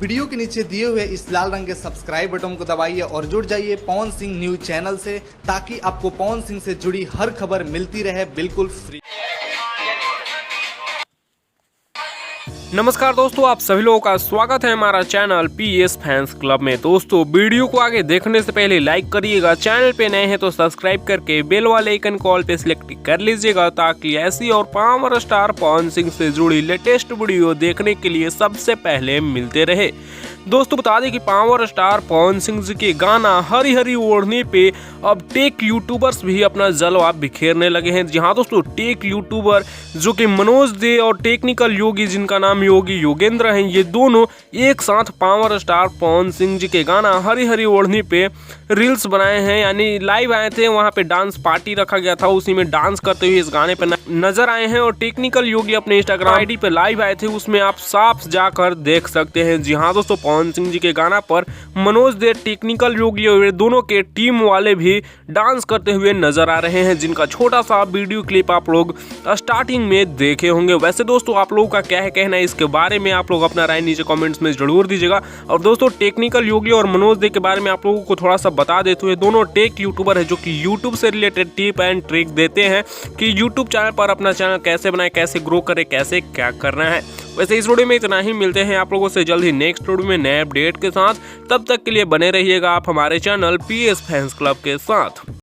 Video के नीचे दिए हुए इस लाल रंग के सब्सक्राइब बटन को दबाइए और जुड़ जाइए पवन सिंह न्यूज चैनल से, ताकि आपको पवन सिंह से जुड़ी हर खबर मिलती रहे बिल्कुल फ्री। नमस्कार दोस्तों, आप सभी लोगों का स्वागत है हमारा चैनल पीएस फैंस क्लब में। दोस्तों, वीडियो को आगे देखने से पहले लाइक करिएगा, चैनल पे नए हैं तो सब्सक्राइब करके बेल वाले आइकन कॉल पे सिलेक्ट कर लीजिएगा, ताकि ऐसी और पावर स्टार पवन सिंह से जुड़ी लेटेस्ट वीडियो देखने के लिए सबसे पहले मिलते रहे। दोस्तों, बता दें कि पावर स्टार पवन सिंह जी के गाना हरी हरी ओढ़ने पे अब टेक यूट्यूबर्स भी अपना जलवा बिखेरने लगे हैं। जी हाँ दोस्तों, टेक यूट्यूबर जो कि मनोज दे और टेक्निकल योगी जिनका नाम योगी योगेंद्र हैं, ये दोनों एक साथ पावर स्टार पवन सिंह जी के गाना हरी हरी ओढ़नी पे रील्स बनाए हैं, यानी लाइव आए थे। वहां पे डांस पार्टी रखा गया था, उसी में डांस करते हुए इस गाने पे नजर आए हैं। और टेक्निकल योगी अपने इंस्टाग्राम आईडी पे लाइव आए थे, उसमें आप साफ जाकर देख सकते हैं। जी हाँ दोस्तों, पवन सिंह जी के गाना पर मनोज दे, टेक्निकल योगी और दोनों के टीम वाले भी डांस करते हुए नजर आ रहे हैं, जिनका छोटा सा वीडियो क्लिप आप लोग स्टार्टिंग में देखे होंगे। वैसे दोस्तों, आप लोगों का क्या है कहना है इसके बारे में, आप लोग अपना राय नीचे कमेंट्स में जरूर दीजिएगा। और दोस्तों, टेक्निकल योगी और मनोज दे के बारे में आप लोगों को थोड़ा सा बता देते हुए, दोनों टेक यूट्यूबर है जो कि यूट्यूब से रिलेटेड टिप एंड ट्रिक देते हैं कि यूट्यूब चैनल पर अपना चैनल कैसे बनाए, कैसे ग्रो करे, कैसे क्या करना है। वैसे इस वीडियो में इतना ही, मिलते हैं आप लोगों से जल्द ही नेक्स्ट वीडियो में नए अपडेट के साथ। तब तक के लिए बने रहिएगा आप हमारे चैनल पीएस फैंस क्लब के साथ।